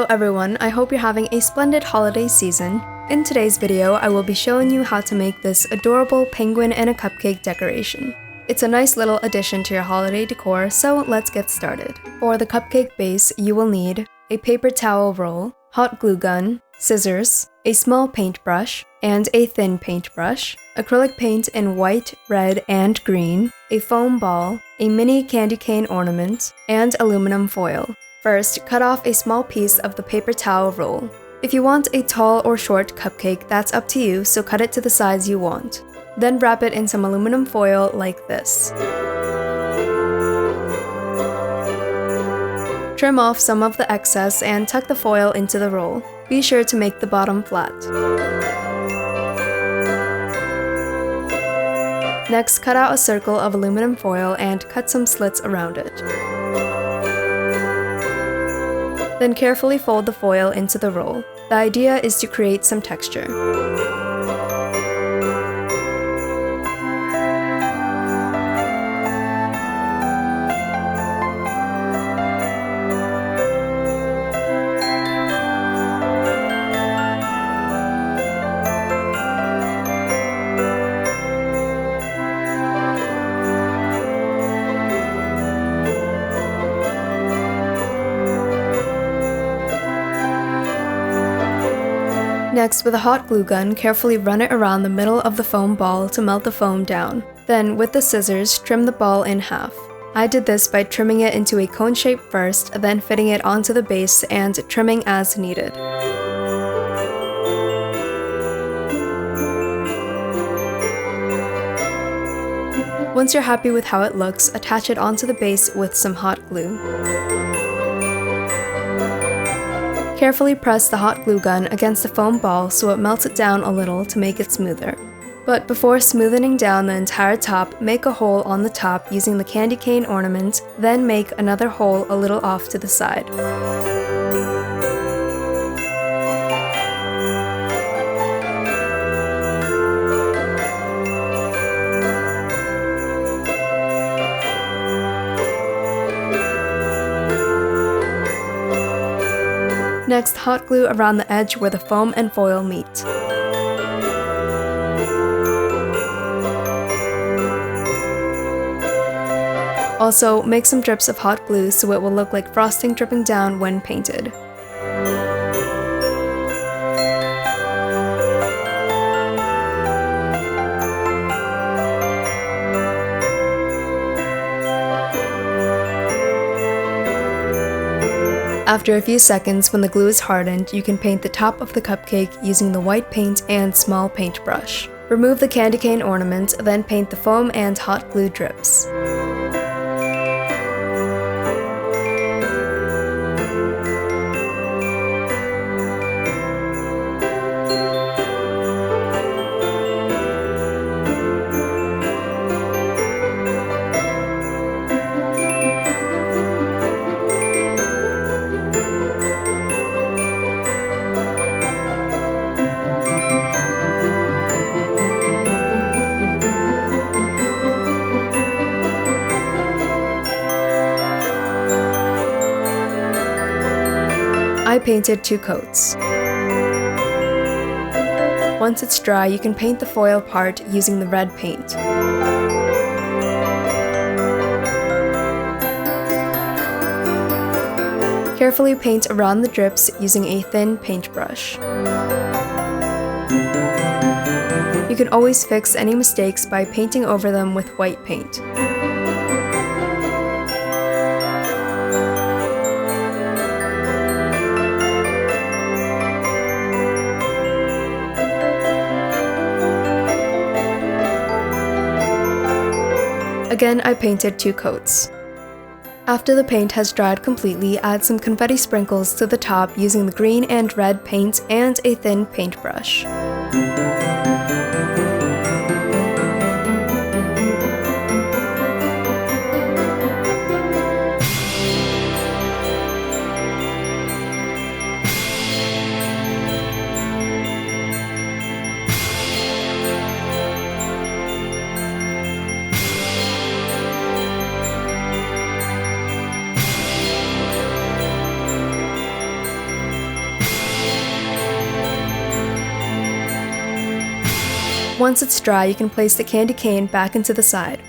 everyone, I hope you're having a splendid holiday season. In today's video, I will be showing you how to make this adorable penguin and a cupcake decoration. It's a nice little addition to your holiday decor, so let's get started. For the cupcake base, you will need a paper towel roll, hot glue gun, scissors, a small paintbrush, and a thin paintbrush, acrylic paint in white, red, and green, a foam ball, a mini candy cane ornament, and aluminum foil. First, cut off a small piece of the paper towel roll. If you want a tall or short cupcake, that's up to you, so cut it to the size you want. Then wrap it in some aluminum foil like this. Trim off some of the excess and tuck the foil into the roll. Be sure to make the bottom flat. Next, cut out a circle of aluminum foil and cut some slits around it. Then carefully fold the foil into the roll. The idea is to create some texture. Next, with a hot glue gun, carefully run it around the middle of the foam ball to melt the foam down. Then, with the scissors, trim the ball in half. I did this by trimming it into a cone shape first, then fitting it onto the base and trimming as needed. Once you're happy with how it looks, attach it onto the base with some hot glue. Carefully press the hot glue gun against the foam ball so it melts it down a little to make it smoother. But before smoothing down the entire top, make a hole on the top using the candy cane ornament, then make another hole a little off to the side. Next, hot glue around the edge where the foam and foil meet. Also, make some drips of hot glue so it will look like frosting dripping down when painted. After a few seconds, when the glue is hardened, you can paint the top of the cupcake using the white paint and small paintbrush. Remove the candy cane ornament, then paint the foam and hot glue drips. I painted 2 coats. Once it's dry, you can paint the foil part using the red paint. Carefully paint around the drips using a thin paintbrush. You can always fix any mistakes by painting over them with white paint. Again, I painted 2 coats. After the paint has dried completely, add some confetti sprinkles to the top using the green and red paint and a thin paintbrush. Once it's dry, you can place the candy cane back into the side.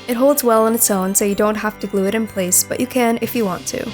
It holds well on its own, so you don't have to glue it in place, but you can if you want to.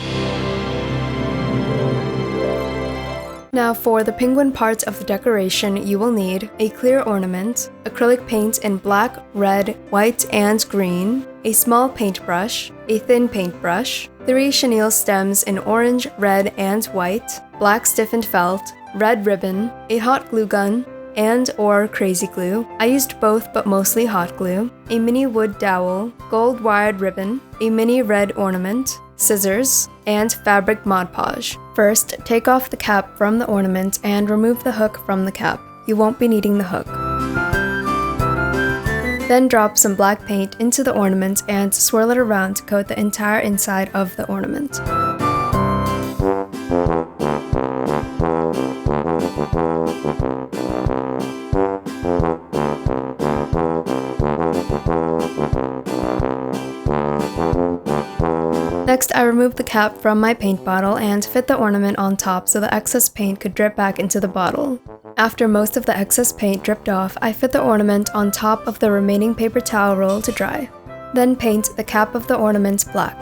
Now for the penguin parts of the decoration, you will need a clear ornament, acrylic paint in black, red, white, and green, a small paintbrush, a thin paintbrush, 3 chenille stems in orange, red, and white, black stiffened felt, red ribbon, a hot glue gun, and/or crazy glue. I used both but mostly hot glue, a mini wood dowel, gold wired ribbon, a mini red ornament, scissors, and fabric Mod Podge. First, take off the cap from the ornament and remove the hook from the cap. You won't be needing the hook. Then drop some black paint into the ornament and swirl it around to coat the entire inside of the ornament. Next, I removed the cap from my paint bottle and fit the ornament on top so the excess paint could drip back into the bottle. After most of the excess paint dripped off, I fit the ornament on top of the remaining paper towel roll to dry. Then paint the cap of the ornament black.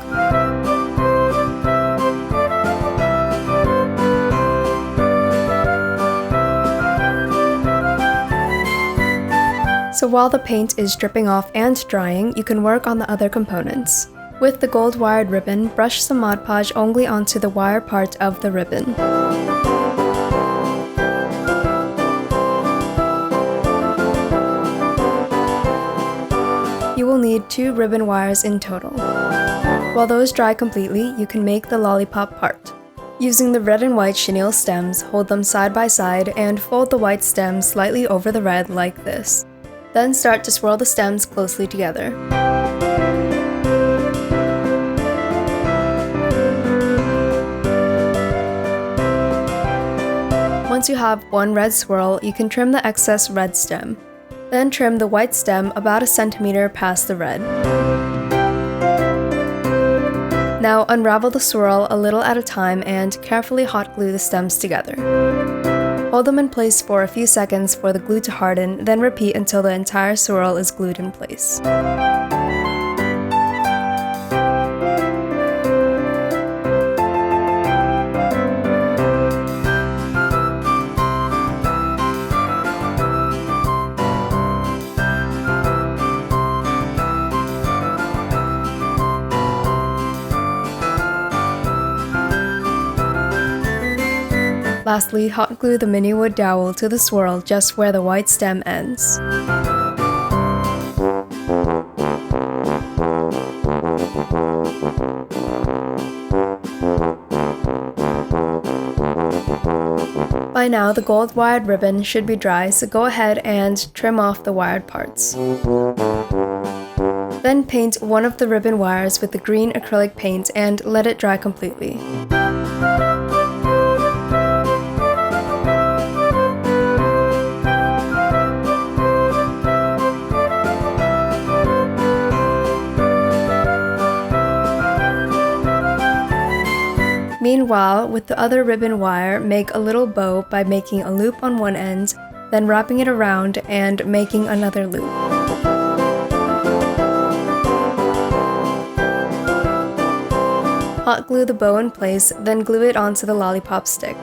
So while the paint is dripping off and drying, you can work on the other components. With the gold wired ribbon, brush some Mod Podge only onto the wire part of the ribbon. You will need 2 ribbon wires in total. While those dry completely, you can make the lollipop part. Using the red and white chenille stems, hold them side by side and fold the white stems slightly over the red like this. Then start to swirl the stems closely together. Once you have one red swirl, you can trim the excess red stem. Then trim the white stem about 1 centimeter past the red. Now unravel the swirl a little at a time and carefully hot glue the stems together. Hold them in place for a few seconds for the glue to harden, then repeat until the entire swirl is glued in place. Lastly, hot glue the mini wood dowel to the swirl just where the white stem ends. By now, the gold wired ribbon should be dry, so go ahead and trim off the wired parts. Then paint one of the ribbon wires with the green acrylic paint and let it dry completely. Meanwhile, with the other ribbon wire, make a little bow by making a loop on one end, then wrapping it around and making another loop. Hot glue the bow in place, then glue it onto the lollipop stick.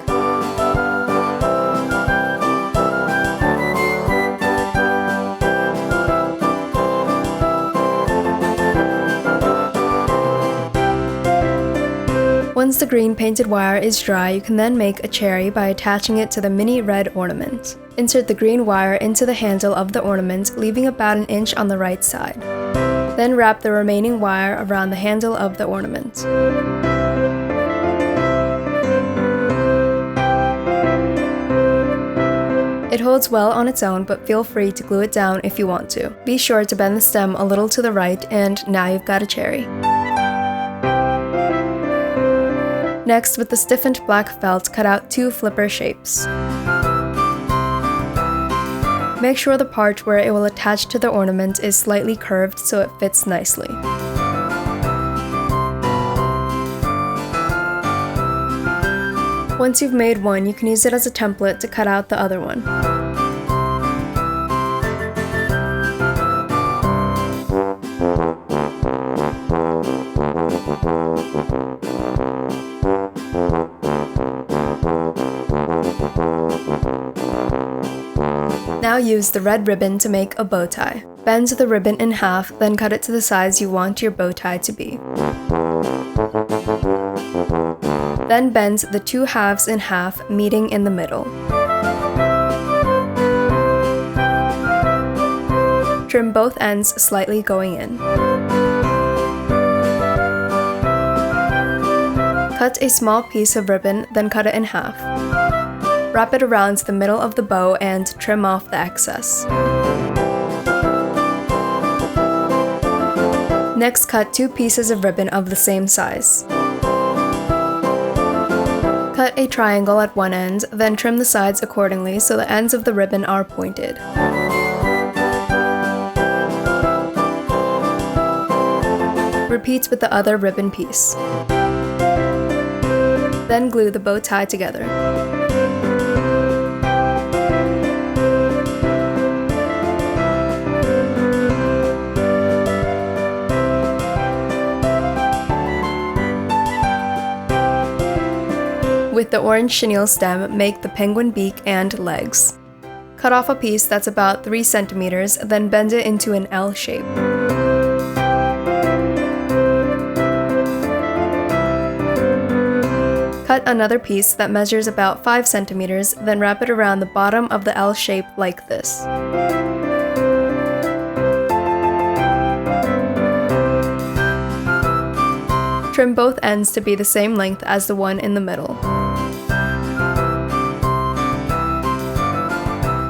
Once the green painted wire is dry, you can then make a cherry by attaching it to the mini red ornament. Insert the green wire into the handle of the ornament, leaving about 1 inch on the right side. Then wrap the remaining wire around the handle of the ornament. It holds well on its own, but feel free to glue it down if you want to. Be sure to bend the stem a little to the right, and now you've got a cherry. Next, with the stiffened black felt, cut out 2 flipper shapes. Make sure the part where it will attach to the ornament is slightly curved so it fits nicely. Once you've made one, you can use it as a template to cut out the other one. use the red ribbon to make a bow tie. Bend the ribbon in half, then cut it to the size you want your bow tie to be. Then bend the two halves in half, meeting in the middle. Trim both ends slightly going in. Cut a small piece of ribbon, then cut it in half. Wrap it around the middle of the bow and trim off the excess. Next, cut 2 pieces of ribbon of the same size. Cut a triangle at one end, then trim the sides accordingly so the ends of the ribbon are pointed. Repeat with the other ribbon piece. Then glue the bow tie together. With the orange chenille stem, make the penguin beak and legs. Cut off a piece that's about 3 centimeters, then bend it into an L shape. Cut another piece that measures about 5 centimeters, then wrap it around the bottom of the L shape like this. Trim both ends to be the same length as the one in the middle.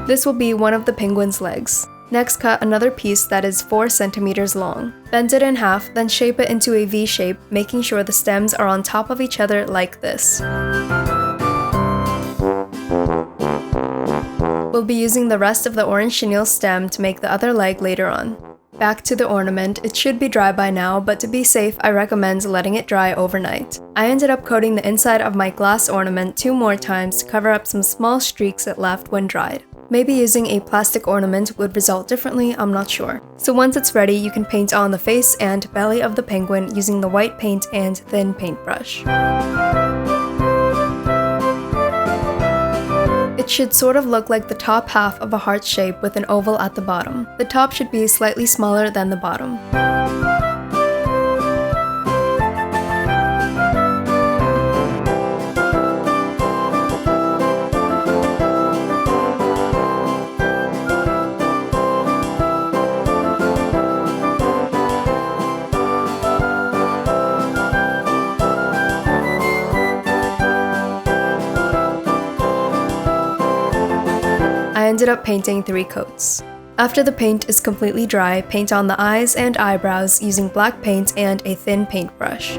This will be one of the penguin's legs. Next, cut another piece that is 4 centimeters long. Bend it in half, then shape it into a V shape, making sure the stems are on top of each other like this. We'll be using the rest of the orange chenille stem to make the other leg later on. Back to the ornament, it should be dry by now, but to be safe, I recommend letting it dry overnight. I ended up coating the inside of my glass ornament 2 more times to cover up some small streaks it left when dried. Maybe using a plastic ornament would result differently, I'm not sure. So once it's ready, you can paint on the face and belly of the penguin using the white paint and thin paintbrush. It should sort of look like the top half of a heart shape with an oval at the bottom. The top should be slightly smaller than the bottom. I ended up painting 3 coats. After the paint is completely dry, paint on the eyes and eyebrows using black paint and a thin paintbrush.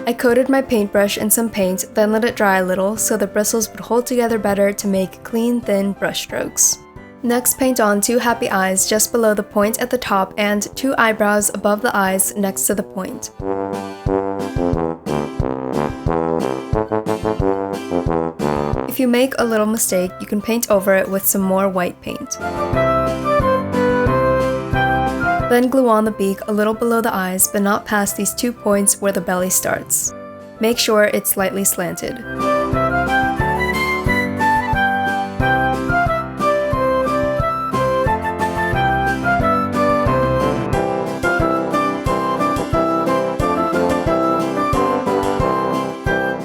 I coated my paintbrush in some paint, then let it dry a little so the bristles would hold together better to make clean, thin brush strokes. Next, paint on 2 happy eyes just below the point at the top and 2 eyebrows above the eyes next to the point. If you make a little mistake, you can paint over it with some more white paint. Then glue on the beak a little below the eyes, but not past these 2 points where the belly starts. Make sure it's slightly slanted.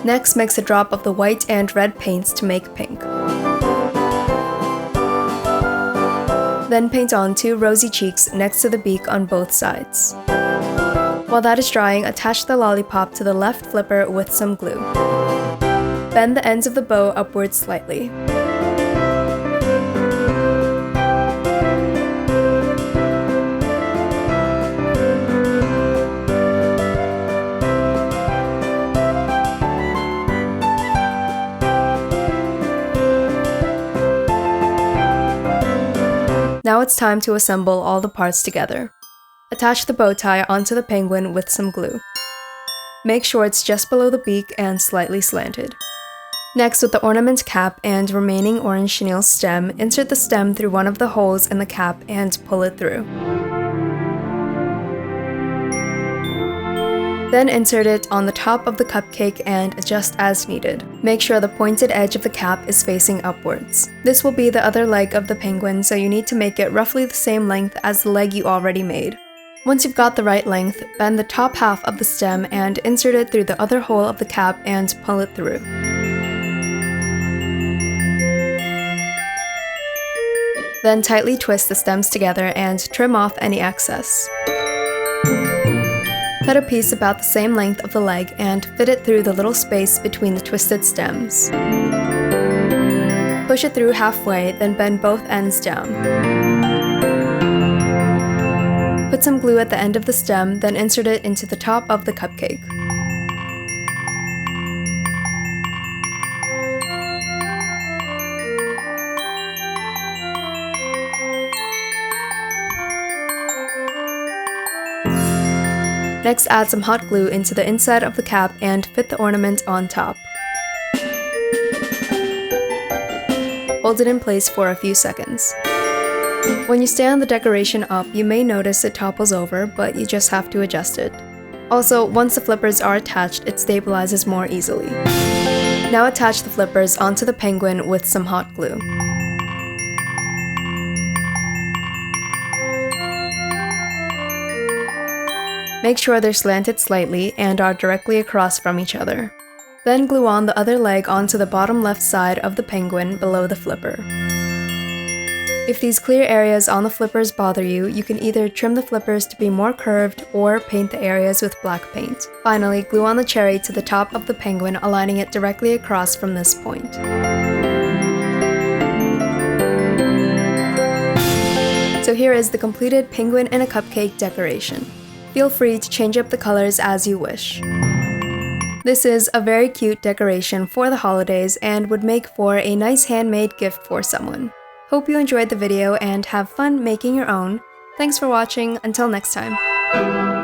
Next, mix a drop of the white and red paints to make pink. Then paint on 2 rosy cheeks next to the beak on both sides. While that is drying, attach the lollipop to the left flipper with some glue. Bend the ends of the bow upwards slightly. Now it's time to assemble all the parts together. Attach the bow tie onto the penguin with some glue. Make sure it's just below the beak and slightly slanted. Next, with the ornament cap and remaining orange chenille stem, insert the stem through one of the holes in the cap and pull it through. Then insert it on the top of the cupcake and adjust as needed. Make sure the pointed edge of the cap is facing upwards. This will be the other leg of the penguin, so you need to make it roughly the same length as the leg you already made. Once you've got the right length, bend the top half of the stem and insert it through the other hole of the cap and pull it through. Then tightly twist the stems together and trim off any excess. Cut a piece about the same length of the leg and fit it through the little space between the twisted stems. Push it through halfway, then bend both ends down. Put some glue at the end of the stem, then insert it into the top of the cupcake. Next, add some hot glue into the inside of the cap and fit the ornament on top. Hold it in place for a few seconds. When you stand the decoration up, you may notice it topples over, but you just have to adjust it. Also, once the flippers are attached, it stabilizes more easily. Now attach the flippers onto the penguin with some hot glue. Make sure they're slanted slightly and are directly across from each other. Then glue on the other leg onto the bottom left side of the penguin below the flipper. If these clear areas on the flippers bother you, you can either trim the flippers to be more curved or paint the areas with black paint. Finally, glue on the cherry to the top of the penguin, aligning it directly across from this point. So here is the completed penguin in a cupcake decoration. Feel free to change up the colors as you wish. This is a very cute decoration for the holidays and would make for a nice handmade gift for someone. Hope you enjoyed the video and have fun making your own. Thanks for watching, until next time.